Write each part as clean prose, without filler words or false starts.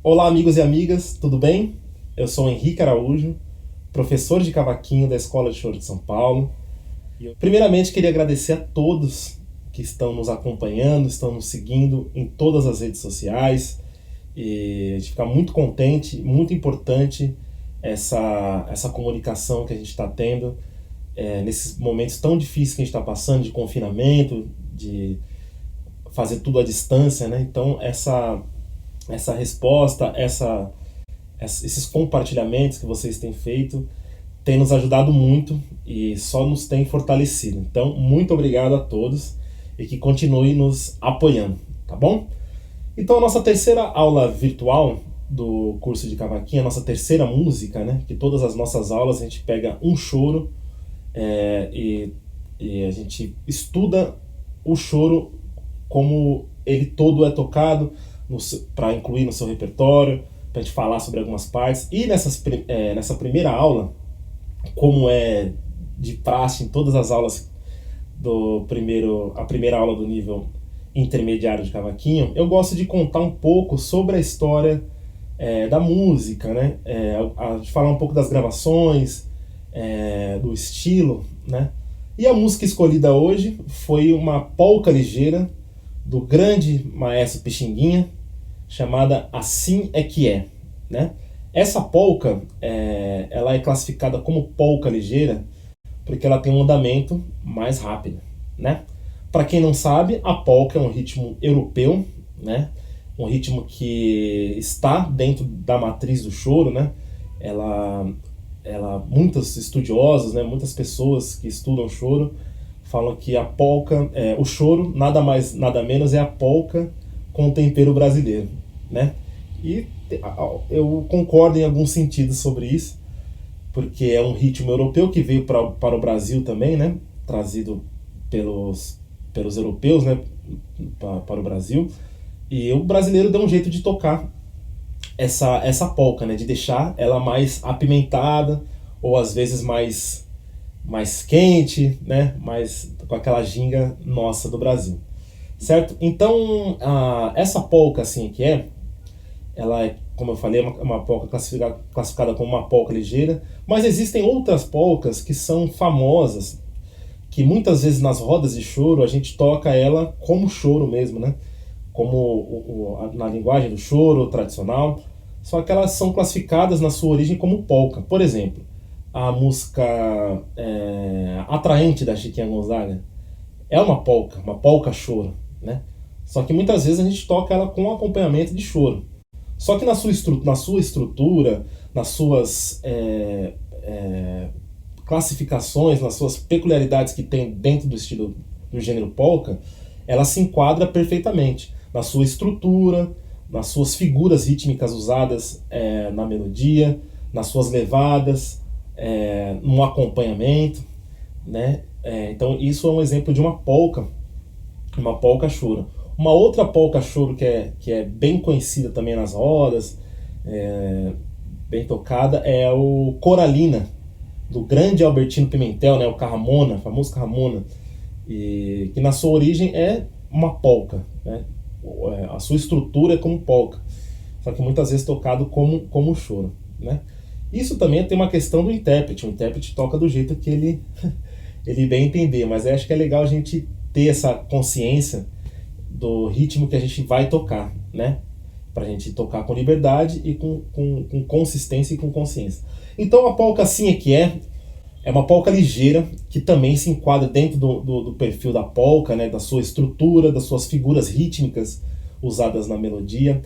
Olá, amigos e amigas, tudo bem? Eu sou Henrique Araújo, professor de cavaquinho da Escola de Choro de São Paulo. Primeiramente, queria agradecer a todos que estão nos acompanhando, estão nos seguindo em todas as redes sociais. E a gente fica muito contente, muito importante essa comunicação que a gente está tendo nesses momentos tão difíceis que a gente está passando, de confinamento, de fazer tudo à distância, né? Então, essa resposta, esses compartilhamentos que vocês têm feito, tem nos ajudado muito e só nos tem fortalecido. Então, muito obrigado a todos e que continue nos apoiando, tá bom? Então, a nossa terceira aula virtual do curso de cavaquinho, a nossa terceira música, né? Que todas as nossas aulas a gente pega um choro e a gente estuda o choro como ele todo é tocado, para incluir no seu repertório, para a gente falar sobre algumas partes. E nessa primeira aula, como é de praxe em todas as aulas a primeira aula do nível intermediário de cavaquinho, eu gosto de contar um pouco sobre a história da música, né? De falar um pouco das gravações, do estilo, né? E a música escolhida hoje foi uma polca ligeira do grande maestro Pixinguinha, chamada Assim é que é, né? Essa polca, ela é classificada como polca ligeira porque ela tem um andamento mais rápido, né? Para quem não sabe, a polca é um ritmo europeu, né? Um ritmo que está dentro da matriz do choro, né? Muitos estudiosos, né? Muitas pessoas que estudam choro falam que a polca, o choro, nada mais, nada menos é a polca com tempero brasileiro, né? E eu concordo em alguns sentidos sobre isso, porque é um ritmo europeu que veio para o Brasil também, né? Trazido pelos europeus, né? Para o Brasil. E o brasileiro deu um jeito de tocar essa polca, né? De deixar ela mais apimentada, ou às vezes mais quente, né? Mais com aquela ginga nossa do Brasil. Certo? Então, essa polca, assim que ela é, como eu falei, uma polca classificada como uma polca ligeira, mas existem outras polcas que são famosas, que muitas vezes nas rodas de choro a gente toca ela como choro mesmo, né? Como na linguagem do choro tradicional, só que elas são classificadas na sua origem como polca. Por exemplo, a música Atraente da Chiquinha Gonzaga é uma polca choro, né? Só que muitas vezes a gente toca ela com acompanhamento de choro. Só que na sua estrutura, nas suas classificações, nas suas peculiaridades que tem dentro do estilo do gênero polca, ela se enquadra perfeitamente na sua estrutura, nas suas figuras rítmicas usadas na melodia, nas suas levadas, no acompanhamento, né? Então isso é um exemplo de uma polca choro. Uma outra polca choro que é bem conhecida também nas rodas, bem tocada, é o Coralina, do grande Albertino Pimentel, né? O Carramona, o famoso Carramona, que na sua origem é uma polca, né? A sua estrutura é como polca, só que muitas vezes tocado como choro, né? Isso também tem uma questão do intérprete. O intérprete toca do jeito que ele bem entender, mas eu acho que é legal a gente ter essa consciência do ritmo que a gente vai tocar, né? Pra gente tocar com liberdade e com consistência e com consciência. Então a polca Assim é que é uma polca ligeira que também se enquadra dentro do perfil da polca, né? Da sua estrutura, das suas figuras rítmicas usadas na melodia.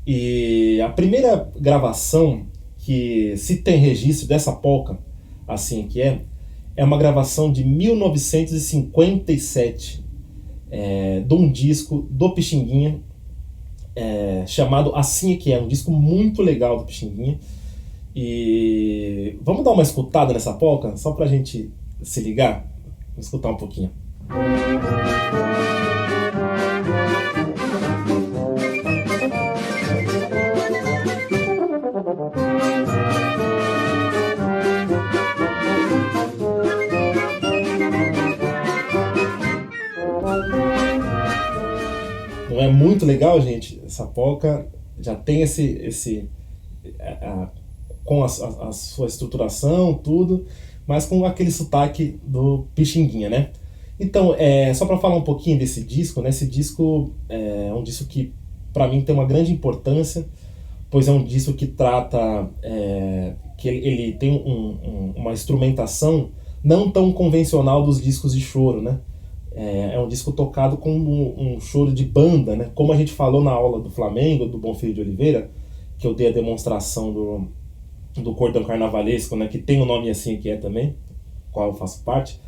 E a primeira gravação que se tem registro dessa polca Assim é que é uma gravação de 1957, de um disco do Pixinguinha, chamado Assim é que um disco muito legal do Pixinguinha. E vamos dar uma escutada nessa polca, só pra gente se ligar? Vamos escutar um pouquinho. é muito legal, gente? Essa polca já tem com a sua estruturação, tudo, mas com aquele sotaque do Pixinguinha, né? Então, só para falar um pouquinho desse disco, né? Esse disco é um disco que, para mim, tem uma grande importância, pois é um disco que trata, que ele tem uma instrumentação não tão convencional dos discos de choro, né? É um disco tocado com um choro de banda, né? Como a gente falou na aula do Flamengo, do Bonfilho de Oliveira, que eu dei a demonstração do cordão carnavalesco, né? Que tem o nome assim que é também, qual eu faço parte,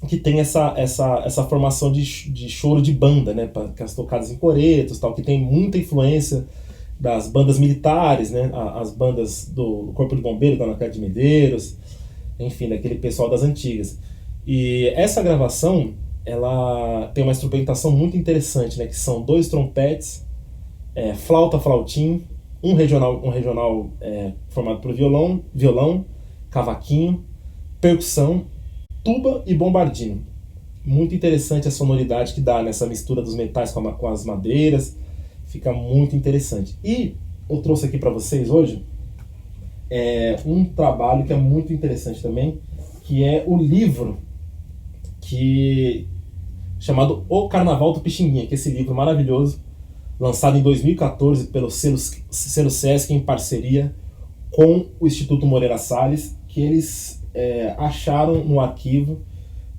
que tem essa formação de choro de banda, né? Com as tocadas em coretos, tal, que tem muita influência das bandas militares, né? As bandas do Corpo de Bombeiro, da Ana Clara de Medeiros, enfim, daquele pessoal das antigas. E essa gravação, ela tem uma instrumentação muito interessante, né? Que são 2 trompetes, flauta, flautim, um regional formado por violão, cavaquinho, percussão, tuba e bombardino. Muito interessante a sonoridade que dá nessa mistura dos metais com as madeiras, fica muito interessante. E eu trouxe aqui para vocês hoje um trabalho que é muito interessante também, que é o livro chamado O Carnaval do Pixinguinha, que é esse livro maravilhoso, lançado em 2014 pelo selo Sesc, em parceria com o Instituto Moreira Salles, que eles acharam no arquivo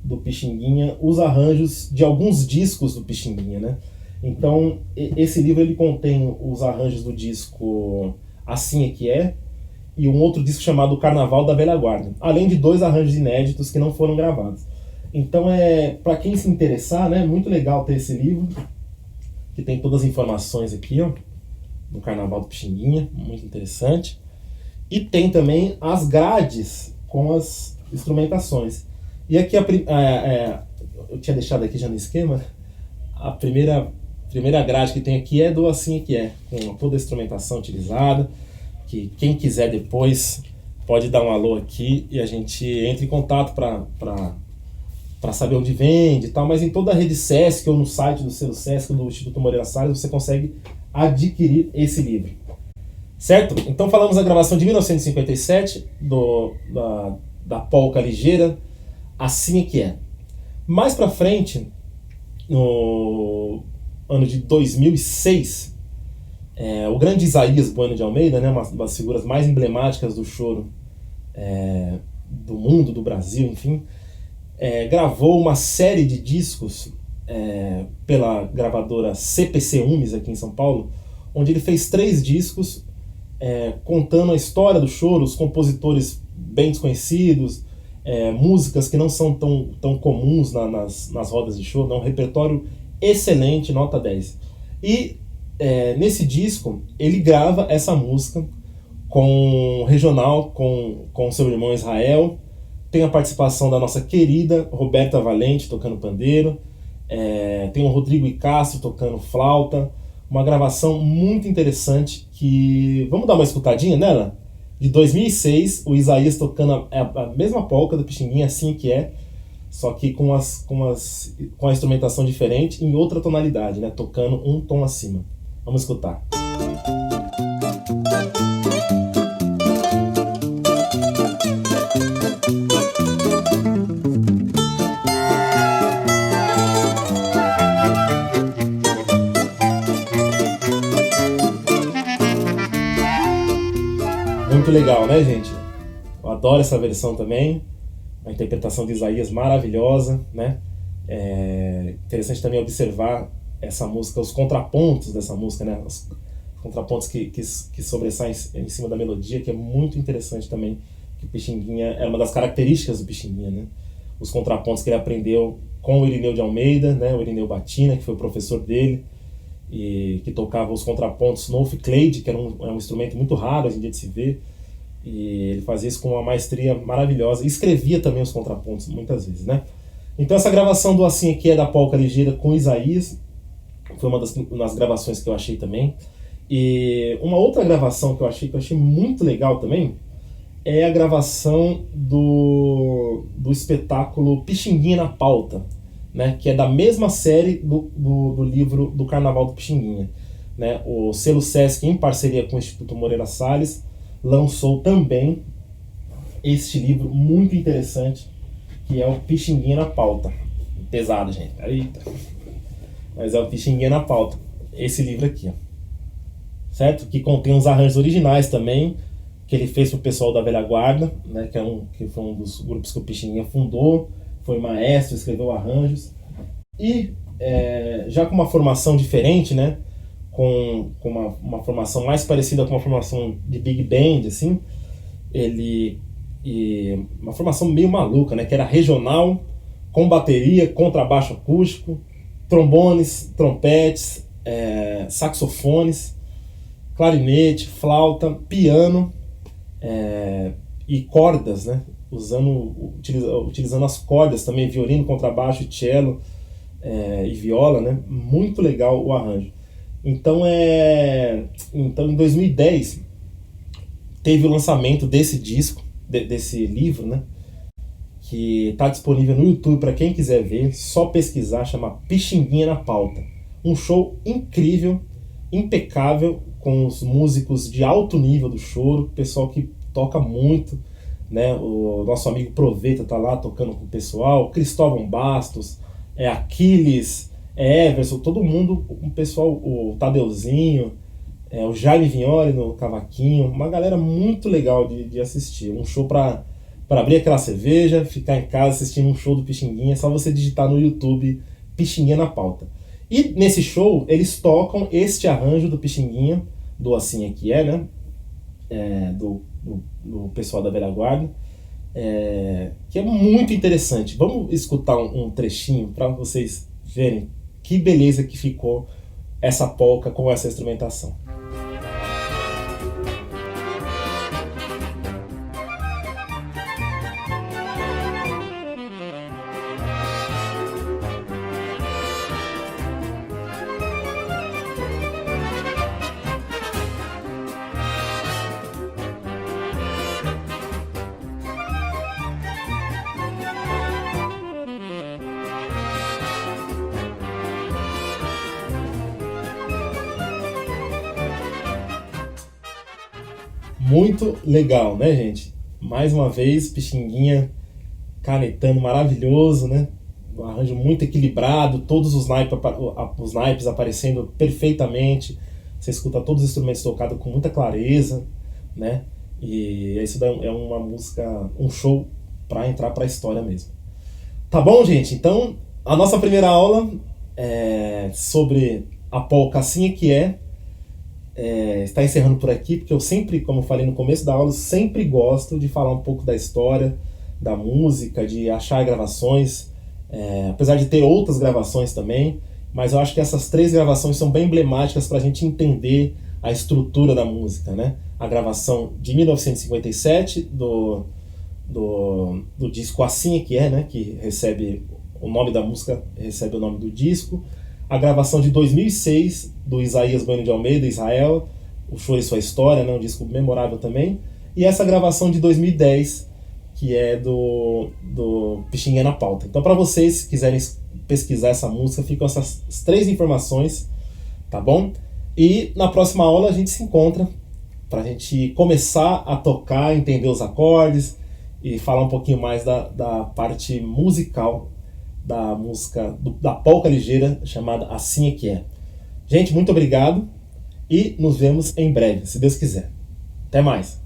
do Pixinguinha os arranjos de alguns discos do Pixinguinha, né? Então, esse livro ele contém os arranjos do disco Assim É Que É, e um outro disco chamado Carnaval da Velha Guarda, além de 2 arranjos inéditos que não foram gravados. Então, para quem se interessar, né, muito legal ter esse livro, que tem todas as informações aqui, ó, do Carnaval do Pixinguinha, muito interessante. E tem também as grades com as instrumentações. E aqui eu tinha deixado aqui já no esquema, a primeira grade que tem aqui é do Assim É Que É, com toda a instrumentação utilizada, que quem quiser depois pode dar um alô aqui e a gente entra em contato para saber onde vende e tal, mas em toda a rede Sesc ou no site do selo Sesc do Instituto Moreira Salles você consegue adquirir esse livro. Certo? Então falamos da gravação de 1957 da polca ligeira Assim É Que É. Mais pra frente, no ano de 2006, o grande Isaías Bueno de Almeida, né, uma das figuras mais emblemáticas do choro do mundo, do Brasil, enfim, gravou uma série de discos pela gravadora CPC Umes aqui em São Paulo, onde ele fez 3 discos contando a história do choro, os compositores bem desconhecidos, músicas que não são tão comuns nas rodas de choro, é um repertório excelente, nota 10. E nesse disco ele grava essa música com regional, com seu irmão Israel. Tem a participação da nossa querida Roberta Valente tocando pandeiro, tem o Rodrigo Icastro tocando flauta, uma gravação muito interessante que... Vamos dar uma escutadinha nela? De 2006, o Isaías tocando a mesma polca do Pixinguinha, Assim Que É, só que com a instrumentação diferente, em outra tonalidade, né? Tocando um tom acima. Vamos escutar. Muito legal, né, gente? Eu adoro essa versão também. A interpretação de Isaías maravilhosa, né? Interessante também observar essa música, os contrapontos dessa música, né? Os contrapontos que sobressaem em cima da melodia, que é muito interessante também, que o Pixinguinha é uma das características do Pixinguinha, né? Os contrapontos que ele aprendeu com o Irineu de Almeida, né? O Irineu Batina, que foi o professor dele, e que tocava os contrapontos no Ficleide, que era um instrumento muito raro hoje em dia de se ver, e ele fazia isso com uma maestria maravilhosa, e escrevia também os contrapontos muitas vezes, né? Então essa gravação do Assim É Que É da polca ligeira com Isaías foi uma das gravações que eu achei também. E uma outra gravação que eu achei muito legal também é a gravação do espetáculo Pixinguinha na Pauta, né, que é da mesma série do livro do Carnaval do Pixinguinha. Né? O selo Sesc, em parceria com o Instituto Moreira Salles, lançou também este livro muito interessante, que é o Pixinguinha na Pauta. Pesado, gente. Eita. Mas é o Pixinguinha na Pauta. Esse livro aqui, ó. Certo? Que contém uns arranjos originais também, que ele fez pro pessoal da Velha Guarda, né? Que foi um dos grupos que o Pixinguinha fundou, foi maestro, escreveu arranjos. E já com uma formação diferente, né? Com uma formação mais parecida com uma formação de Big Band, assim, uma formação meio maluca, né? Que era regional, com bateria, contrabaixo acústico, trombones, trompetes, saxofones, clarinete, flauta, piano e cordas, né? Utilizando as cordas também, violino, contrabaixo, cello e viola, né? Muito legal o arranjo. Então, em 2010 teve o lançamento desse disco, desse livro, né? Que está disponível no YouTube para quem quiser ver, só pesquisar, chama Pixinguinha na Pauta. Um show incrível, impecável, com os músicos de alto nível do choro, pessoal que toca muito, né? O nosso amigo Proveta tá lá tocando com o pessoal, Cristóvão Bastos, Aquiles, Everson, todo mundo, o pessoal, o Tadeuzinho, o Jaime Vignoli no cavaquinho, uma galera muito legal de assistir. Um show para abrir aquela cerveja, ficar em casa assistindo um show do Pixinguinha, é só você digitar no YouTube Pixinguinha na Pauta. E nesse show eles tocam este arranjo do Pixinguinha, do Assim É Que É, né? Do pessoal da Velha Guarda, que é muito interessante. Vamos escutar um trechinho para vocês verem que beleza que ficou essa polca com essa instrumentação. Muito legal, né, gente? Mais uma vez, Pixinguinha canetando maravilhoso, né? Um arranjo muito equilibrado, todos os naipes aparecendo perfeitamente. Você escuta todos os instrumentos tocados com muita clareza, né? E isso é uma música, um show para entrar para a história mesmo. Tá bom, gente? Então, a nossa primeira aula sobre a polca Assim É Que É, está encerrando por aqui, porque eu sempre, como eu falei no começo da aula, sempre gosto de falar um pouco da história, da música, de achar gravações, apesar de ter outras gravações também, mas eu acho que essas 3 gravações são bem emblemáticas para a gente entender a estrutura da música, né? A gravação de 1957 do disco Assim É Que É, né? Que recebe o nome da música, recebe o nome do disco. A gravação de 2006 do Isaías Bueno de Almeida, Israel, O Choro e Sua História, né, um disco memorável também. E essa gravação de 2010, que é do Pixinguinha na Pauta. Então, para vocês que quiserem pesquisar essa música, ficam essas 3 informações, tá bom? E na próxima aula a gente se encontra para a gente começar a tocar, entender os acordes e falar um pouquinho mais da parte musical da música, da polca ligeira, chamada Assim É Que É. Gente, muito obrigado e nos vemos em breve, se Deus quiser. Até mais!